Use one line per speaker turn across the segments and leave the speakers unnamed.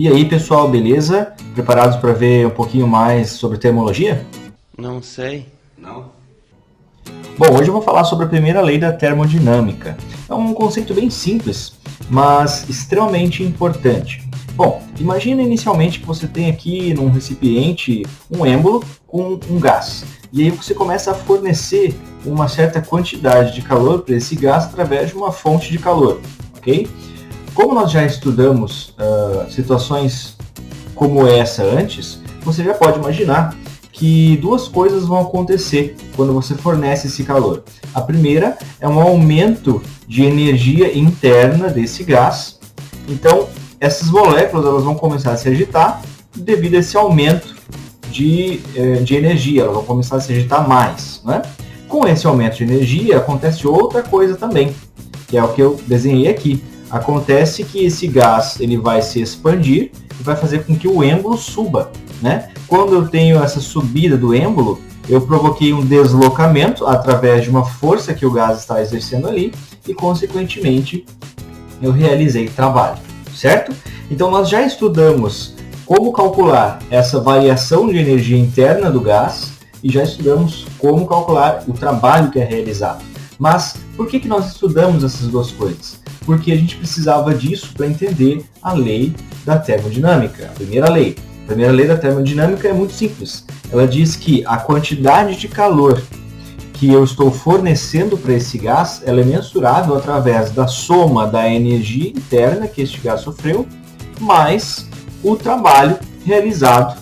E aí, pessoal, beleza? Preparados para ver um pouquinho mais sobre termologia?
Não sei.
Não?
Bom, hoje eu vou falar sobre a primeira lei da termodinâmica. É um conceito bem simples, mas extremamente importante. Bom, imagina inicialmente que você tem aqui num recipiente um êmbolo com um gás. E aí você começa a fornecer uma certa quantidade de calor para esse gás através de uma fonte de calor, ok? Como nós já estudamos situações como essa antes, você já pode imaginar que duas coisas vão acontecer quando você fornece esse calor. A primeira é um aumento de energia interna desse gás. Então, essas moléculas elas vão começar a se agitar devido a esse aumento de energia, elas vão começar a se agitar mais, né? Com esse aumento de energia, acontece outra coisa também, que é o que eu desenhei aqui. Acontece que esse gás ele vai se expandir e vai fazer com que o êmbolo suba, né? Quando eu tenho essa subida do êmbolo, eu provoquei um deslocamento através de uma força que o gás está exercendo ali e, consequentemente, eu realizei trabalho, certo? Então, nós já estudamos como calcular essa variação de energia interna do gás e já estudamos como calcular o trabalho que é realizado. Mas por que nós estudamos essas duas coisas? Porque a gente precisava disso para entender a lei da termodinâmica, a primeira lei. A primeira lei da termodinâmica é muito simples. Ela diz que a quantidade de calor que eu estou fornecendo para esse gás, ela é mensurável através da soma da energia interna que este gás sofreu, mais o trabalho realizado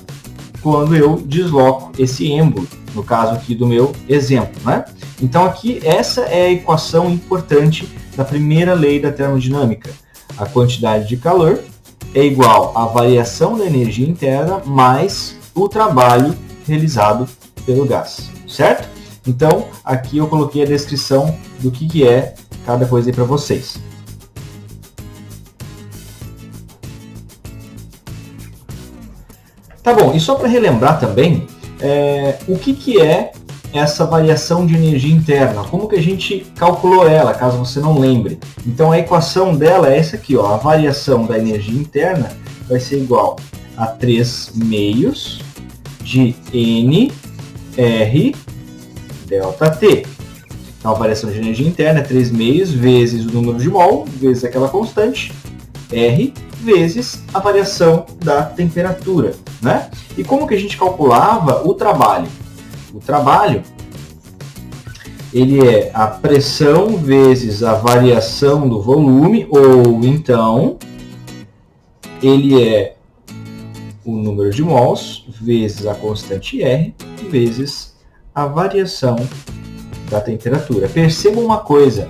quando eu desloco esse êmbolo, no caso aqui do meu exemplo, né? Então aqui essa é a equação importante da primeira lei da termodinâmica. A quantidade de calor é igual à variação da energia interna mais o trabalho realizado pelo gás, certo? Então aqui eu coloquei a descrição do que é cada coisa aí para vocês. Tá bom, e só para relembrar também, o que é essa variação de energia interna? Como que a gente calculou ela, caso você não lembre? Então a equação dela é essa aqui, ó, a variação da energia interna vai ser igual a 3 meios de N R delta T. Então a variação de energia interna é 3 meios vezes o número de mol, vezes aquela constante, R, vezes a variação da temperatura, né? E como que a gente calculava o trabalho? O trabalho, ele é a pressão vezes a variação do volume, ou então, ele é o número de mols vezes a constante R, vezes a variação da temperatura. Perceba uma coisa,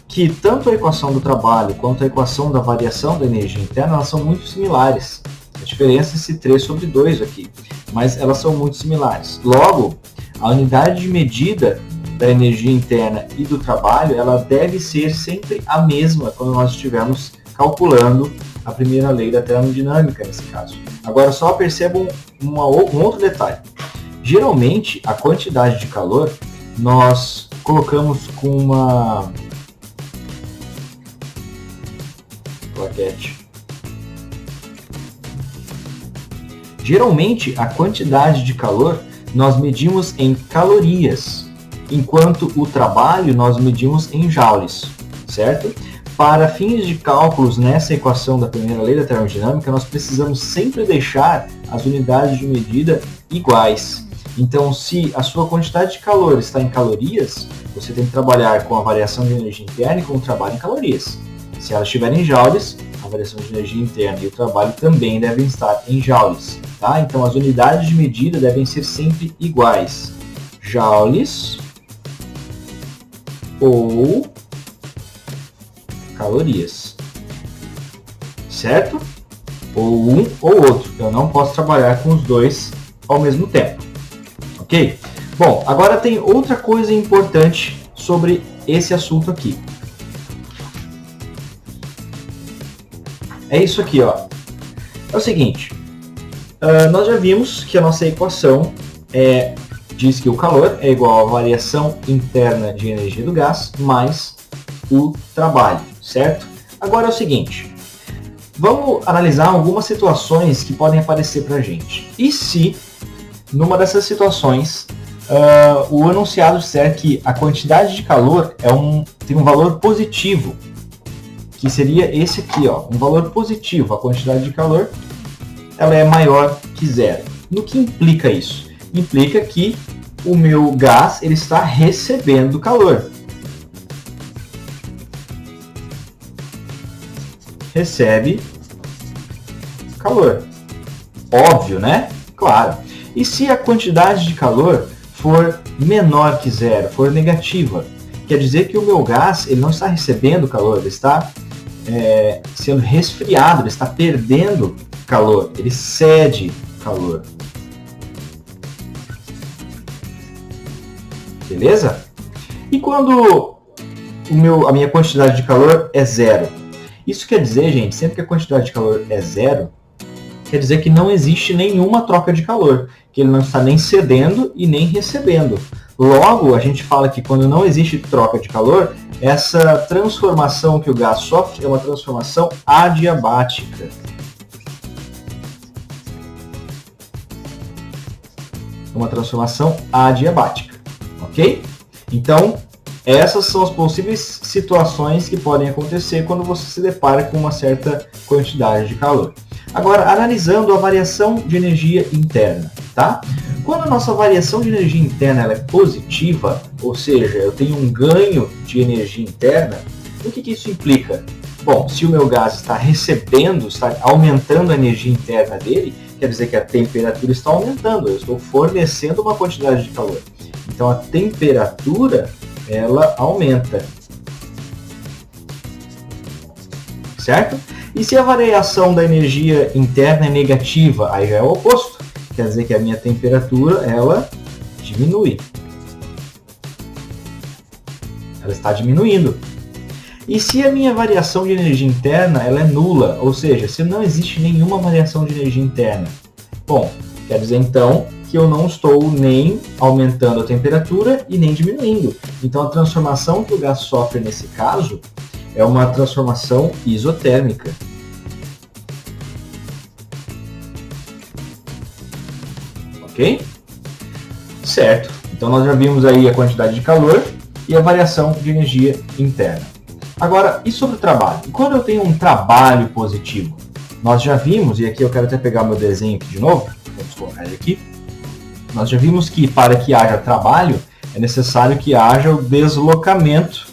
que tanto a equação do trabalho quanto a equação da variação da energia interna, elas são muito similares. A diferença é esse 3 sobre 2 aqui, mas elas são muito similares. Logo, a unidade de medida da energia interna e do trabalho, ela deve ser sempre a mesma quando nós estivermos calculando a primeira lei da termodinâmica, nesse caso. Agora, só percebam um outro detalhe. Geralmente, a quantidade de calor, nós colocamos com uma plaquete. Geralmente, a quantidade de calor nós medimos em calorias, enquanto o trabalho nós medimos em joules, certo? Para fins de cálculos nessa equação da primeira lei da termodinâmica, nós precisamos sempre deixar as unidades de medida iguais. Então, se a sua quantidade de calor está em calorias, você tem que trabalhar com a variação de energia interna e com o trabalho em calorias. Se ela estiver em joules, a variação de energia interna e o trabalho também devem estar em joules, tá? Então as unidades de medida devem ser sempre iguais. Joules ou calorias, certo? Ou um ou outro. Eu não posso trabalhar com os dois ao mesmo tempo, ok? Bom, agora tem outra coisa importante sobre esse assunto aqui. É isso aqui, ó. É o seguinte, nós já vimos que a nossa equação diz que o calor é igual à variação interna de energia do gás mais o trabalho, certo? Agora é o seguinte, Vamos analisar algumas situações que podem aparecer para a gente. E se, numa dessas situações, o enunciado disser que a quantidade de calor tem um valor positivo, que seria esse aqui, ó, um valor positivo, a quantidade de calor ela é maior que zero. No que implica isso? Implica que o meu gás ele está recebendo calor. Recebe calor. Óbvio, né? Claro. E se a quantidade de calor for menor que zero, for negativa, quer dizer que o meu gás ele não está recebendo calor, ele está sendo resfriado, ele está perdendo calor, ele cede calor. Beleza? E quando a minha quantidade de calor é zero? Isso quer dizer, gente, sempre que a quantidade de calor é zero, quer dizer que não existe nenhuma troca de calor, que ele não está nem cedendo e nem recebendo. Logo, a gente fala que quando não existe troca de calor, essa transformação que o gás sofre é uma transformação adiabática. Uma transformação adiabática, ok? Então, essas são as possíveis situações que podem acontecer quando você se depara com uma certa quantidade de calor. Agora, analisando a variação de energia interna, tá? Quando a nossa variação de energia interna ela é positiva, ou seja, eu tenho um ganho de energia interna, o que isso implica? Bom, se o meu gás está recebendo, está aumentando a energia interna dele, quer dizer que a temperatura está aumentando, eu estou fornecendo uma quantidade de calor. Então, a temperatura ela aumenta, certo? E se a variação da energia interna é negativa, aí já é o oposto, quer dizer que a minha temperatura ela diminui, ela está diminuindo. E se a minha variação de energia interna ela é nula, ou seja, se não existe nenhuma variação de energia interna, bom, quer dizer então que eu não estou nem aumentando a temperatura e nem diminuindo. Então a transformação que o gás sofre nesse caso é uma transformação isotérmica. Ok? Certo. Então nós já vimos aí a quantidade de calor e a variação de energia interna. Agora, e sobre o trabalho? E quando eu tenho um trabalho positivo? Nós já vimos, e aqui eu quero até pegar meu desenho aqui de novo, vamos colocar ele aqui. Nós já vimos que para que haja trabalho, é necessário que haja o deslocamento,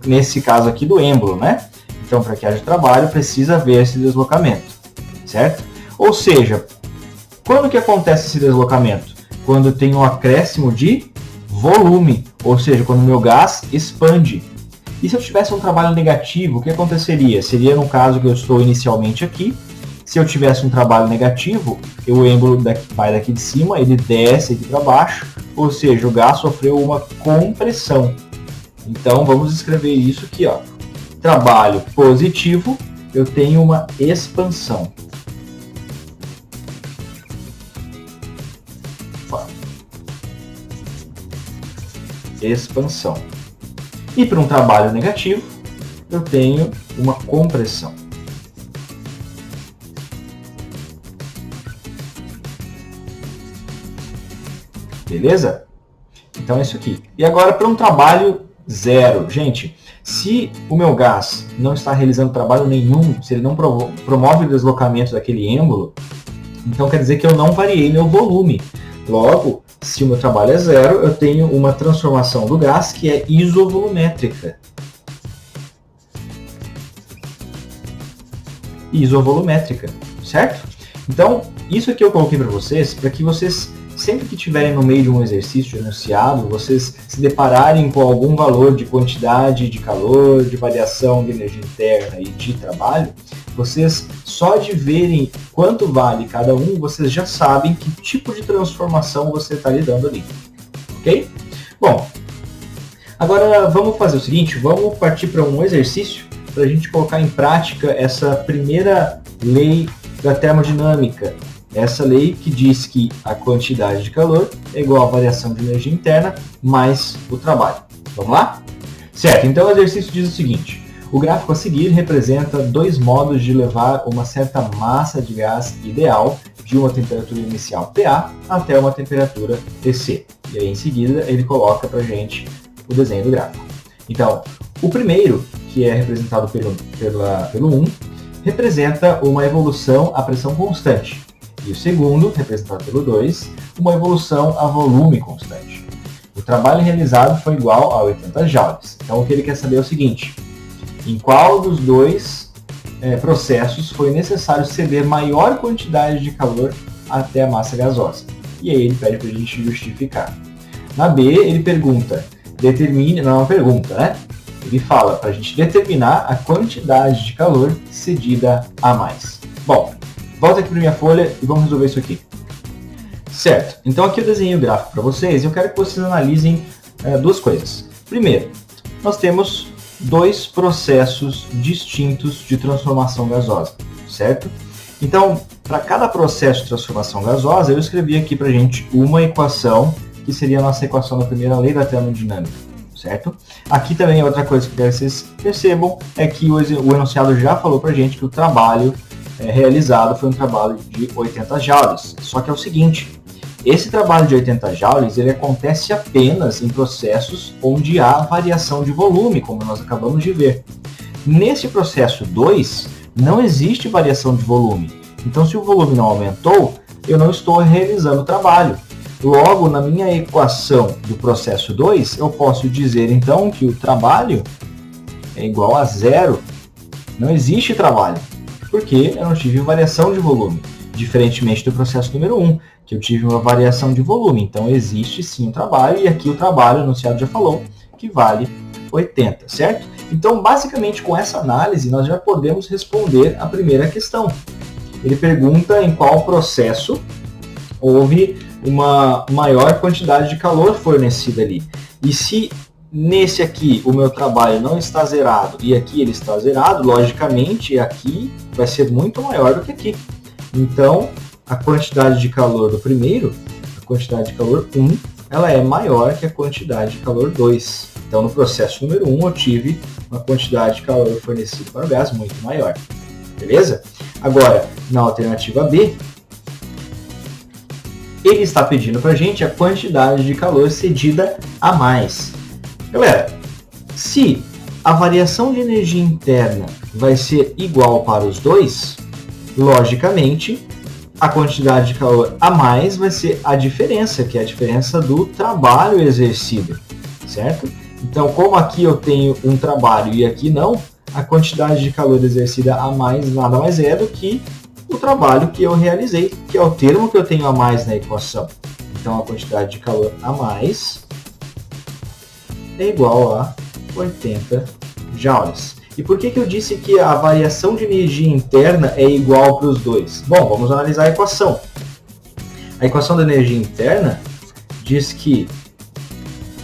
nesse caso aqui do êmbolo, né? Então, para que haja trabalho, precisa haver esse deslocamento, certo? Ou seja, quando que acontece esse deslocamento? Quando tem um acréscimo de volume, ou seja, quando o meu gás expande. E se eu tivesse um trabalho negativo, o que aconteceria? Seria no caso que eu estou inicialmente aqui. Se eu tivesse um trabalho negativo, o êmbolo vai daqui de cima, ele desce aqui para baixo, ou seja, o gás sofreu uma compressão. Então vamos escrever isso aqui, ó. Trabalho positivo, eu tenho uma expansão. Expansão. E para um trabalho negativo, eu tenho uma compressão. Beleza? Então é isso aqui. E agora para um trabalho zero. Gente, se o meu gás não está realizando trabalho nenhum, se ele não promove o deslocamento daquele êmbolo, então quer dizer que eu não variei meu volume. Logo, se o meu trabalho é zero, eu tenho uma transformação do gás que é isovolumétrica. Isovolumétrica, certo? Então, isso aqui eu coloquei para vocês, para que vocês, sempre que estiverem no meio de um exercício enunciado, vocês se depararem com algum valor de quantidade de calor, de variação de energia interna e de trabalho, vocês, só de verem quanto vale cada um, vocês já sabem que tipo de transformação você está lidando ali. Ok? Bom, agora vamos fazer o seguinte, vamos partir para um exercício para a gente colocar em prática essa primeira lei da termodinâmica. Essa lei que diz que a quantidade de calor é igual à variação de energia interna mais o trabalho. Vamos lá? Certo, então o exercício diz o seguinte. O gráfico a seguir representa dois modos de levar uma certa massa de gás ideal de uma temperatura inicial TA até uma temperatura TC. E aí em seguida ele coloca para a gente o desenho do gráfico. Então, o primeiro, que é representado pelo 1, representa uma evolução à pressão constante. E o segundo, representado pelo 2, uma evolução a volume constante. O trabalho realizado foi igual a 80 joules. Então o que ele quer saber é o seguinte: em qual dos dois processos foi necessário ceder maior quantidade de calor até a massa gasosa? E aí ele pede para a gente justificar. Na B, ele pergunta, ele fala para a gente determinar a quantidade de calor cedida a mais. Bom, volta aqui para minha folha e vamos resolver isso aqui. Certo, então aqui eu desenhei o gráfico para vocês e eu quero que vocês analisem duas coisas. Primeiro, nós temos dois processos distintos de transformação gasosa, certo? Então, para cada processo de transformação gasosa, eu escrevi aqui para a gente uma equação, que seria a nossa equação da primeira lei da termodinâmica, certo? Aqui também outra coisa que eu quero que vocês percebam é que o enunciado já falou para a gente que o trabalho realizado foi um trabalho de 80 joules. Só que é o seguinte, esse trabalho de 80 joules ele acontece apenas em processos onde há variação de volume, como nós acabamos de ver. Nesse processo 2, não existe variação de volume. Então, se o volume não aumentou, eu não estou realizando o trabalho. Logo, na minha equação do processo 2, eu posso dizer então que o trabalho é igual a zero. Não existe trabalho, porque eu não tive variação de volume, diferentemente do processo número 1, que eu tive uma variação de volume. Então existe sim um trabalho, e aqui o trabalho, o enunciado já falou, que vale 80, certo? Então, basicamente, com essa análise, nós já podemos responder a primeira questão. Ele pergunta em qual processo houve uma maior quantidade de calor fornecida ali. E se nesse aqui o meu trabalho não está zerado e aqui ele está zerado, logicamente aqui vai ser muito maior do que aqui. Então, a quantidade de calor do primeiro, a quantidade de calor 1, ela é maior que a quantidade de calor 2. Então, no processo número 1, eu tive uma quantidade de calor fornecido para o gás muito maior. Beleza? Agora, na alternativa B, ele está pedindo para a gente a quantidade de calor cedida a mais. Galera, se a variação de energia interna vai ser igual para os dois, logicamente, a quantidade de calor a mais vai ser a diferença, que é a diferença do trabalho exercido, certo? Então, como aqui eu tenho um trabalho e aqui não, a quantidade de calor exercida a mais nada mais é do que o trabalho que eu realizei, que é o termo que eu tenho a mais na equação. Então, a quantidade de calor a mais é igual a 80 joules. E por que eu disse que a variação de energia interna é igual para os dois? Bom, vamos analisar a equação. A equação da energia interna diz que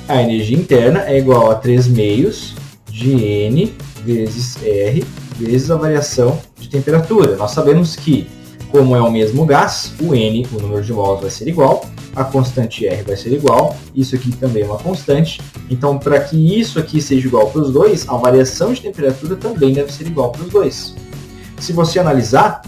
a energia interna é igual a 3 meios de N vezes R vezes a variação de temperatura. Nós sabemos que, como é o mesmo gás, o N, o número de mols, vai ser igual, a constante R vai ser igual, isso aqui também é uma constante. Então, para que isso aqui seja igual para os dois, a variação de temperatura também deve ser igual para os dois. Se você analisar,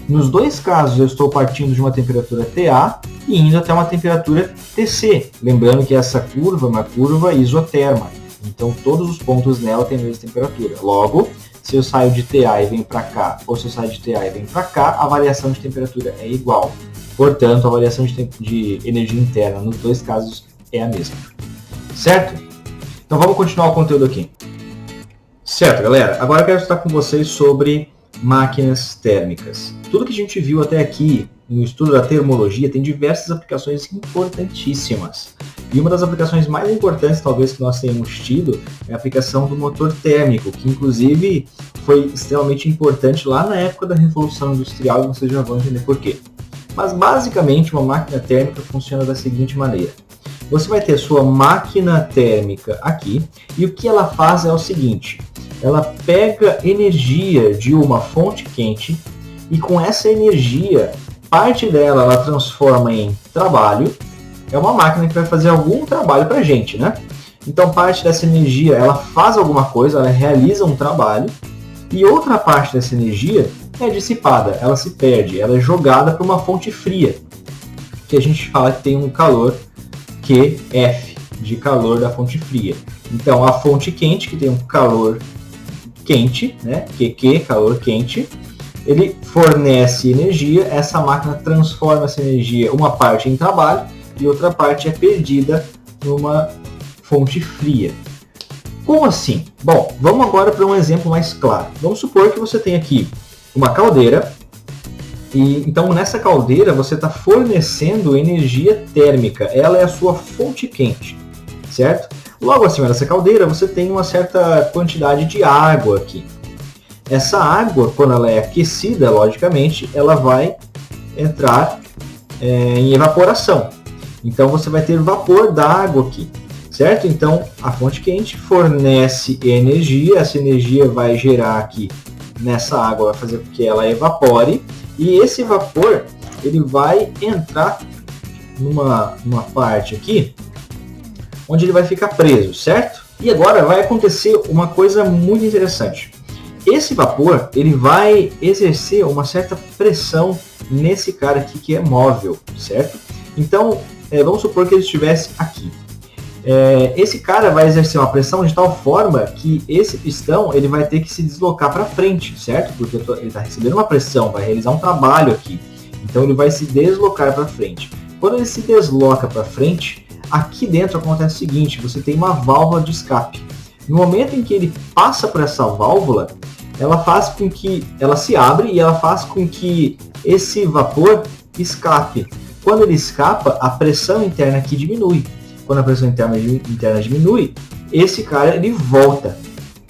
nos dois casos eu estou partindo de uma temperatura TA e indo até uma temperatura TC. Lembrando que essa curva é uma curva isotérmica, então todos os pontos nela têm a mesma temperatura. Logo, se eu saio de TA e venho para cá, ou se eu saio de TA e venho para cá, a variação de temperatura é igual. Portanto, a variação de energia interna nos dois casos é a mesma. Certo? Então vamos continuar o conteúdo aqui. Certo, galera? Agora eu quero estar com vocês sobre máquinas térmicas. Tudo que a gente viu até aqui no estudo da termologia tem diversas aplicações importantíssimas. E uma das aplicações mais importantes, talvez, que nós tenhamos tido é a aplicação do motor térmico, que inclusive foi extremamente importante lá na época da Revolução Industrial, e vocês já vão entender por quê. Mas basicamente uma máquina térmica funciona da seguinte maneira. Você vai ter sua máquina térmica aqui, e o que ela faz é o seguinte: ela pega energia de uma fonte quente e com essa energia, parte dela ela transforma em trabalho. É uma máquina que vai fazer algum trabalho para a gente, né? Então parte dessa energia ela faz alguma coisa, ela realiza um trabalho, e outra parte dessa energia é dissipada, ela se perde, ela é jogada para uma fonte fria, que a gente fala que tem um calor QF, de calor da fonte fria. Então a fonte quente, que tem um calor quente, né, QQ, calor quente, ele fornece energia, essa máquina transforma essa energia, uma parte em trabalho e outra parte é perdida numa fonte fria. Como assim? Bom, vamos agora para um exemplo mais claro. Vamos supor que você tem aqui uma caldeira, e então nessa caldeira você está fornecendo energia térmica, ela é a sua fonte quente, certo? Logo acima dessa caldeira você tem uma certa quantidade de água aqui. Essa água, quando ela é aquecida, logicamente, ela vai entrar em evaporação. Então você vai ter vapor da água aqui, certo? Então a fonte quente fornece energia, essa energia vai gerar aqui nessa água, vai fazer com que ela evapore, e esse vapor ele vai entrar numa parte aqui, onde ele vai ficar preso, certo? E agora vai acontecer uma coisa muito interessante. Esse vapor ele vai exercer uma certa pressão nesse cara aqui que é móvel, certo? Então, vamos supor que ele estivesse aqui. Esse cara vai exercer uma pressão de tal forma que esse pistão ele vai ter que se deslocar para frente, certo? Porque ele está recebendo uma pressão, vai realizar um trabalho aqui. Então ele vai se deslocar para frente. Quando ele se desloca para frente, aqui dentro acontece o seguinte, você tem uma válvula de escape. No momento em que ele passa por essa válvula, ela faz com que ela se abre e ela faz com que esse vapor escape. Quando ele escapa, a pressão interna aqui diminui. Quando a pressão interna diminui, esse cara ele volta.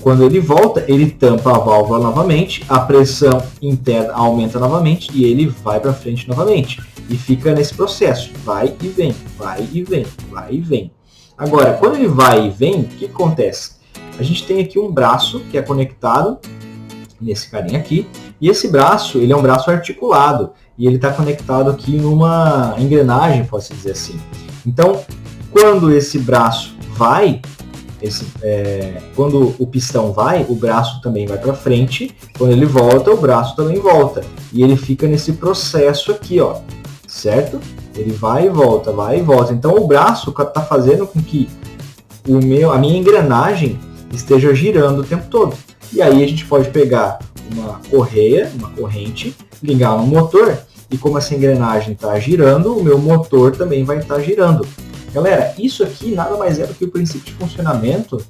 Quando ele volta, ele tampa a válvula novamente, a pressão interna aumenta novamente e ele vai para frente novamente. E fica nesse processo, vai e vem, vai e vem, vai e vem. Agora, quando ele vai e vem, o que acontece? A gente tem aqui um braço que é conectado nesse carinha aqui, e esse braço, ele é um braço articulado, e ele está conectado aqui numa engrenagem, posso dizer assim. Então, quando esse braço vai, quando o pistão vai, o braço também vai para frente, quando ele volta, o braço também volta, e ele fica nesse processo aqui, ó, certo? Ele vai e volta, vai e volta. Então, o braço está fazendo com que a minha engrenagem esteja girando o tempo todo. E aí a gente pode pegar uma correia, uma corrente, ligar no motor, e como essa engrenagem está girando, o meu motor também vai estar girando. Galera, isso aqui nada mais é do que o princípio de funcionamento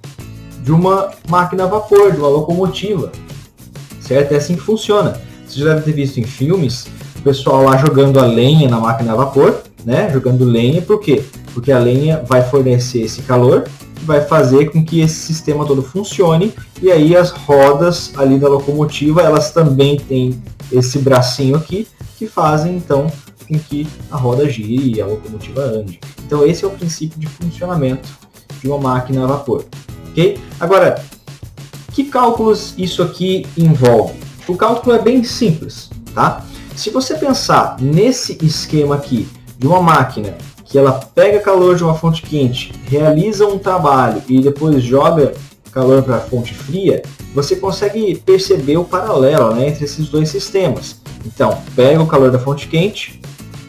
de uma máquina a vapor, de uma locomotiva, certo? É assim que funciona. Vocês já devem ter visto em filmes o pessoal lá jogando a lenha na máquina a vapor, né? Jogando lenha, por quê? Porque a lenha vai fornecer esse calor, vai fazer com que esse sistema todo funcione, e aí as rodas ali da locomotiva, elas também têm esse bracinho aqui, que fazem então com que a roda gire e a locomotiva ande. Então esse é o princípio de funcionamento de uma máquina a vapor, ok? Agora, que cálculos isso aqui envolve? O cálculo é bem simples, tá? Se você pensar nesse esquema aqui de uma máquina que ela pega calor de uma fonte quente, realiza um trabalho e depois joga calor para a fonte fria, você consegue perceber o paralelo, né, entre esses dois sistemas. Então, pega o calor da fonte quente,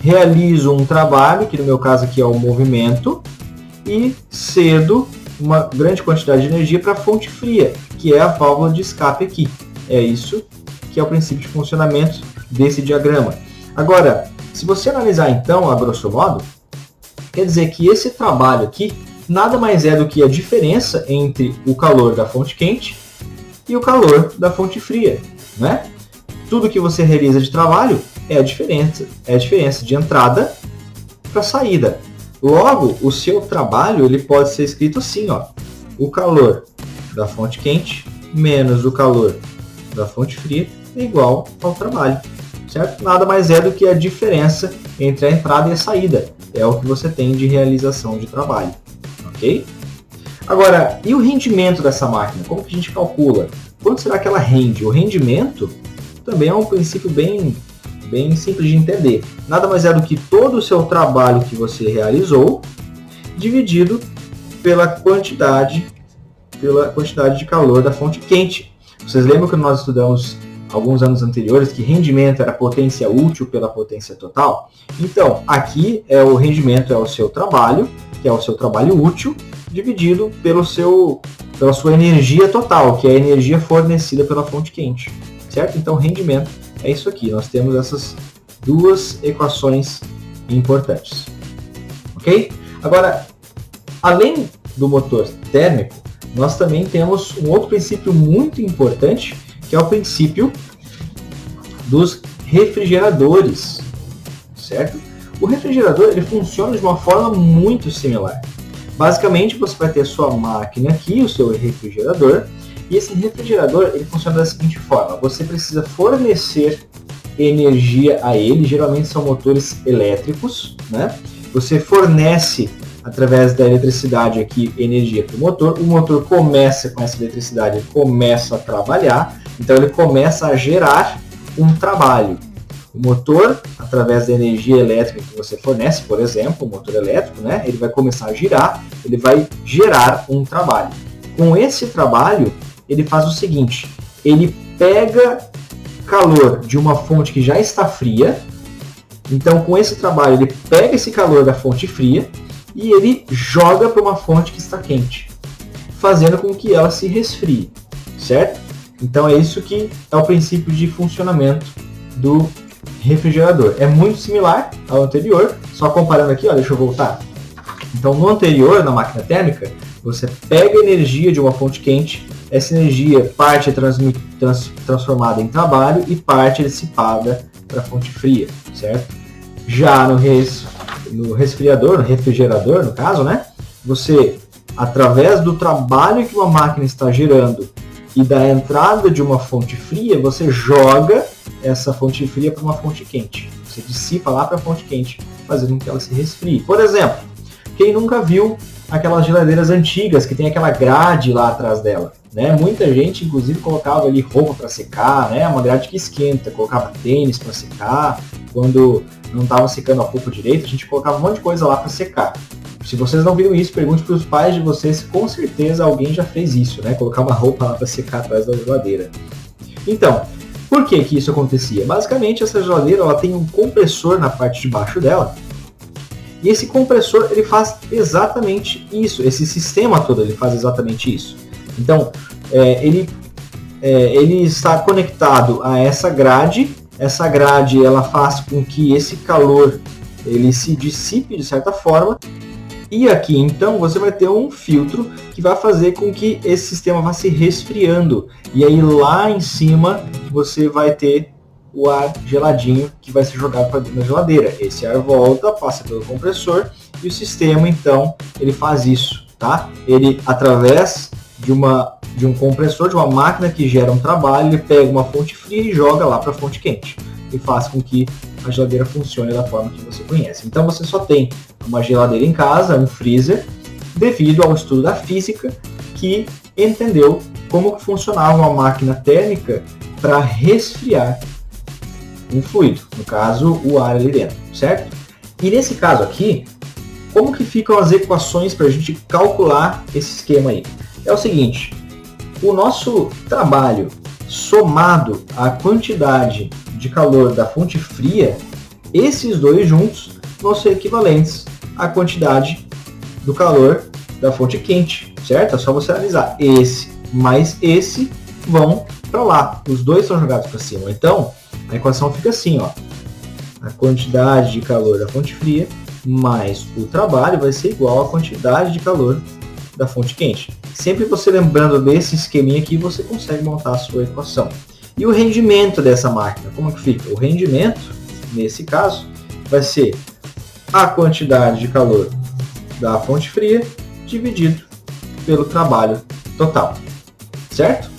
realizo um trabalho, que no meu caso aqui é o movimento, e cedo uma grande quantidade de energia para a fonte fria, que é a válvula de escape aqui. É isso que é o princípio de funcionamento desse diagrama. Agora, se você analisar então, a grosso modo, quer dizer que esse trabalho aqui nada mais é do que a diferença entre o calor da fonte quente e o calor da fonte fria, né? Tudo que você realiza de trabalho é a diferença de entrada para saída. Logo, o seu trabalho ele pode ser escrito assim, ó, o calor da fonte quente menos o calor da fonte fria é igual ao trabalho, certo? Nada mais é do que a diferença entre a entrada e a saída. É o que você tem de realização de trabalho, ok? Agora, e o rendimento dessa máquina? Como que a gente calcula? Quanto será que ela rende? O rendimento também é um princípio bem simples de entender. Nada mais é do que todo o seu trabalho que você realizou dividido pela quantidade de calor da fonte quente. Vocês lembram que nós estudamos alguns anos anteriores que rendimento era potência útil pela potência total? Então, aqui o rendimento é o seu trabalho, que é o seu trabalho útil, dividido pela sua energia total, que é a energia fornecida pela fonte quente, certo? Então, rendimento é isso aqui. Nós temos essas duas equações importantes, ok? Agora, além do motor térmico, nós também temos um outro princípio muito importante, que é o princípio dos refrigeradores, certo? O refrigerador ele funciona de uma forma muito similar. Basicamente, você vai ter a sua máquina aqui, o seu refrigerador, e esse refrigerador ele funciona da seguinte forma: você precisa fornecer energia a ele, geralmente são motores elétricos, né? Você fornece através da eletricidade aqui energia para o motor começa com essa eletricidade, ele começa a trabalhar, então ele começa a gerar um trabalho. O motor, através da energia elétrica que você fornece, por exemplo, o motor elétrico, né, ele vai começar a girar, ele vai gerar um trabalho. Com esse trabalho, ele faz o seguinte: ele pega calor de uma fonte que já está fria, então com esse trabalho ele pega esse calor da fonte fria e ele joga para uma fonte que está quente, fazendo com que ela se resfrie, certo? Então é isso que é o princípio de funcionamento do refrigerador. É muito similar ao anterior, só comparando aqui, ó, deixa eu voltar. Então no anterior, na máquina térmica, você pega a energia de uma fonte quente, essa energia parte é transformada em trabalho e parte é dissipada para a fonte fria, certo? Já no refrigerador, no caso, né? Você, através do trabalho que uma máquina está gerando e da entrada de uma fonte fria, você joga essa fonte fria para uma fonte quente. Você dissipa lá para a fonte quente, fazendo com que ela se resfrie. Por exemplo, quem nunca viu aquelas geladeiras antigas que tem aquela grade lá atrás dela, né? Muita gente, inclusive, colocava ali roupa para secar, né? Uma grade que esquenta, colocava tênis para secar. Quando não estava secando a roupa direito, a gente colocava um monte de coisa lá para secar. Se vocês não viram isso, pergunte para os pais de vocês, com certeza alguém já fez isso, né? Colocar uma roupa lá para secar atrás da geladeira. Então, por que isso acontecia? Basicamente, essa geladeira ela tem um compressor na parte de baixo dela, e esse compressor ele faz exatamente isso, esse sistema todo ele faz exatamente isso. Então, ele está conectado a essa grade ela faz com que esse calor ele se dissipe de certa forma, e aqui então você vai ter um filtro que vai fazer com que esse sistema vá se resfriando, e aí lá em cima você vai ter o ar geladinho que vai ser jogado para dentro da geladeira. Esse ar volta, passa pelo compressor e o sistema então ele faz isso, tá? Ele através de um compressor, de uma máquina que gera um trabalho, ele pega uma fonte fria e joga lá para a fonte quente e faz com que a geladeira funcione da forma que você conhece. Então você só tem uma geladeira em casa, um freezer, devido ao estudo da física que entendeu como que funcionava uma máquina térmica para resfriar um fluido, no caso o ar ali dentro, certo? E nesse caso aqui, como que ficam as equações para a gente calcular esse esquema aí? É o seguinte: o nosso trabalho somado à quantidade de calor da fonte fria, esses dois juntos vão ser equivalentes à quantidade do calor da fonte quente, certo? É só você analisar. Esse mais esse vão para lá. Os dois são jogados para cima. Então, a equação fica assim, ó. A quantidade de calor da fonte fria mais o trabalho vai ser igual à quantidade de calor da fonte quente. Sempre você lembrando desse esqueminha aqui, você consegue montar a sua equação. E o rendimento dessa máquina, como que fica? O rendimento, nesse caso, vai ser a quantidade de calor da fonte fria dividido pelo trabalho total. Certo?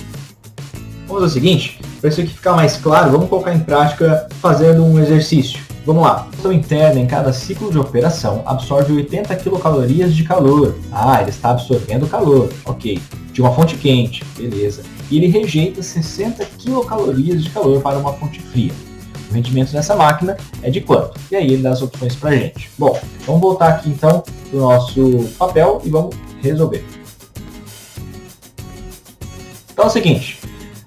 Vamos ao seguinte, para isso aqui ficar mais claro, vamos colocar em prática fazendo um exercício. Vamos lá. A função interna em cada ciclo de operação absorve 80 quilocalorias de calor. Ah, ele está absorvendo calor. Ok. De uma fonte quente. Beleza. E ele rejeita 60 quilocalorias de calor para uma fonte fria. O rendimento dessa máquina é de quanto? E aí ele dá as opções para a gente. Bom, vamos voltar aqui então para o nosso papel e vamos resolver. Então é o seguinte,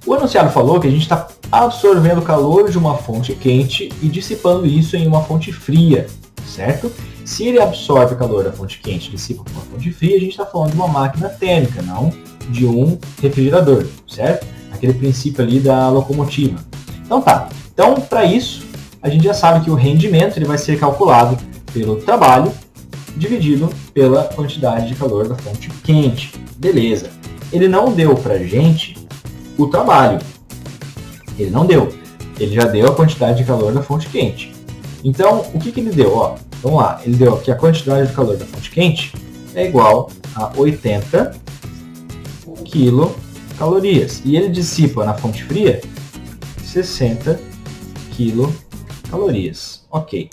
o enunciado falou que a gente está absorvendo calor de uma fonte quente e dissipando isso em uma fonte fria, certo? Se ele absorve calor da fonte quente e dissipa para uma fonte fria, a gente está falando de uma máquina térmica, não de um refrigerador, certo? Aquele princípio ali da locomotiva. Então tá, então para isso a gente já sabe que o rendimento ele vai ser calculado pelo trabalho dividido pela quantidade de calor da fonte quente. Beleza. Ele não deu pra gente o trabalho. Ele não deu. Ele já deu a quantidade de calor da fonte quente. Então, o que ele deu? Ó, vamos lá. Ele deu que a quantidade de calor da fonte quente é igual a 80 quilocalorias. E ele dissipa na fonte fria 60 quilocalorias. Ok.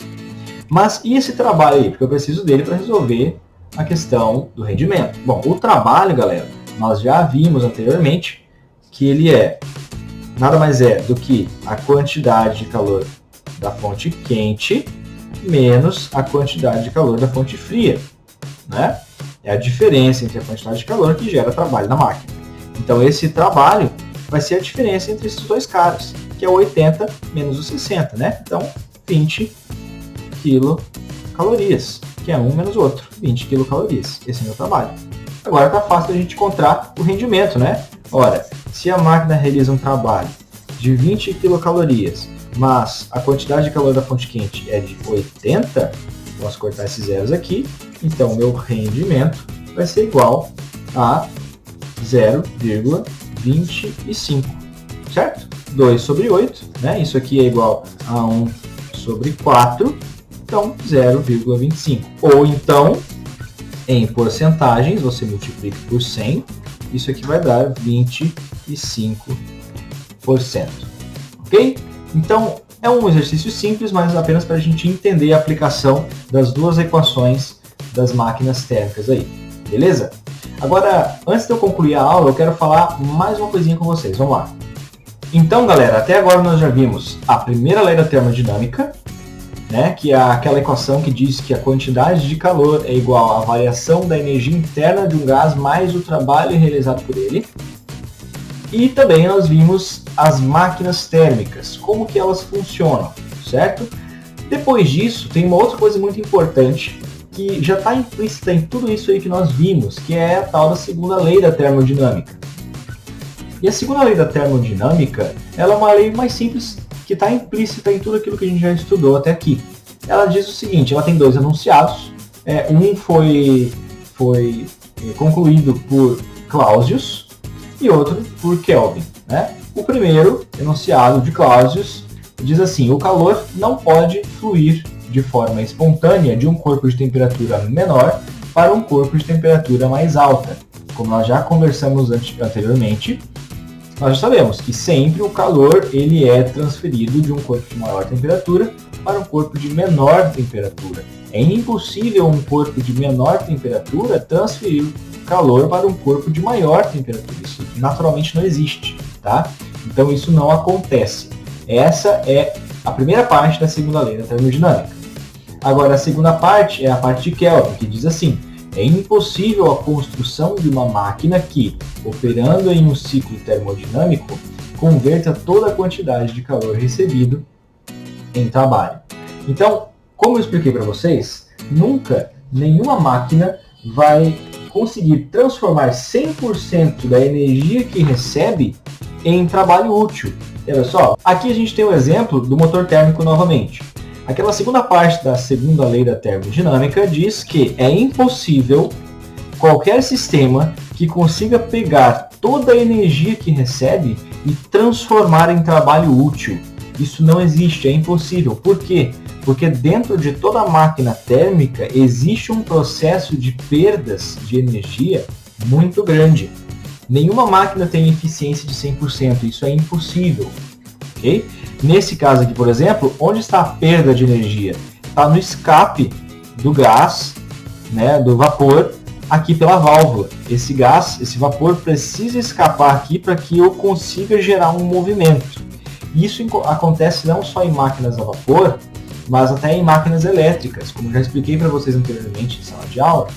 Mas e esse trabalho aí? Porque eu preciso dele para resolver a questão do rendimento. Bom, o trabalho, galera, nós já vimos anteriormente que ele é nada mais é do que a quantidade de calor da fonte quente menos a quantidade de calor da fonte fria, né? É a diferença entre a quantidade de calor que gera trabalho na máquina. Então esse trabalho vai ser a diferença entre esses dois caras, que é o 80 menos o 60, né? Então 20 quilocalorias, que é um menos o outro, 20 quilocalorias. Esse é o meu trabalho. Agora está fácil a gente encontrar o rendimento, né? Ora, se a máquina realiza um trabalho de 20 quilocalorias, mas a quantidade de calor da fonte quente é de 80, vamos cortar esses zeros aqui, então meu rendimento vai ser igual a 0,25, certo? 2 sobre 8, né? Isso aqui é igual a 1 sobre 4, então 0,25. Ou então, em porcentagens, você multiplica por 100, isso aqui vai dar 25%. Ok? Então, é um exercício simples, mas apenas para a gente entender a aplicação das duas equações das máquinas térmicas aí. Beleza? Agora, antes de eu concluir a aula, eu quero falar mais uma coisinha com vocês. Vamos lá. Então, galera, até agora nós já vimos a primeira lei da termodinâmica, né, que é aquela equação que diz que a quantidade de calor é igual à variação da energia interna de um gás mais o trabalho realizado por ele. E também nós vimos as máquinas térmicas, como que elas funcionam, certo? Depois disso, tem uma outra coisa muito importante que já está implícita em tudo isso aí que nós vimos, que é a tal da segunda lei da termodinâmica. E a segunda lei da termodinâmica, ela é uma lei mais simples que está implícita em tudo aquilo que a gente já estudou até aqui. Ela diz o seguinte, ela tem dois enunciados, um foi concluído por Clausius e outro por Kelvin, né? O primeiro enunciado de Clausius diz assim, o calor não pode fluir de forma espontânea de um corpo de temperatura menor para um corpo de temperatura mais alta. Como nós já conversamos anteriormente, nós já sabemos que sempre o calor ele é transferido de um corpo de maior temperatura para um corpo de menor temperatura. É impossível um corpo de menor temperatura transferir calor para um corpo de maior temperatura. Isso naturalmente não existe, tá? Então isso não acontece. Essa é a primeira parte da segunda lei da termodinâmica. Agora a segunda parte é a parte de Kelvin, que diz assim, é impossível a construção de uma máquina que, operando em um ciclo termodinâmico, converta toda a quantidade de calor recebido em trabalho. Então, como eu expliquei para vocês, nunca nenhuma máquina vai conseguir transformar 100% da energia que recebe em trabalho útil. E olha só, aqui a gente tem o exemplo do motor térmico novamente. Aquela segunda parte da segunda lei da termodinâmica diz que é impossível qualquer sistema que consiga pegar toda a energia que recebe e transformar em trabalho útil. Isso não existe, é impossível. Por quê? Porque dentro de toda máquina térmica existe um processo de perdas de energia muito grande. Nenhuma máquina tem eficiência de 100%, isso é impossível. Okay? Nesse caso aqui, por exemplo, onde está a perda de energia? Está no escape do gás, né, do vapor, aqui pela válvula. Esse gás, esse vapor precisa escapar aqui para que eu consiga gerar um movimento. Isso acontece não só em máquinas a vapor, mas até em máquinas elétricas. Como já expliquei para vocês anteriormente em sala de aula,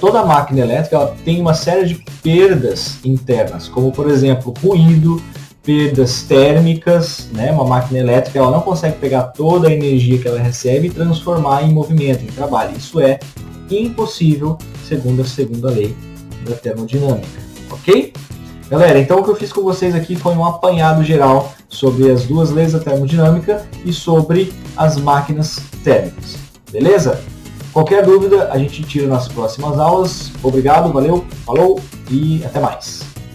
toda máquina elétrica ela tem uma série de perdas internas, como por exemplo ruído, perdas térmicas, né? Uma máquina elétrica ela não consegue pegar toda a energia que ela recebe e transformar em movimento, em trabalho. Isso é impossível segundo a segunda lei da termodinâmica, ok? Galera, então o que eu fiz com vocês aqui foi um apanhado geral sobre as duas leis da termodinâmica e sobre as máquinas térmicas, beleza? Qualquer dúvida a gente tira nas próximas aulas. Obrigado, valeu, falou e até mais!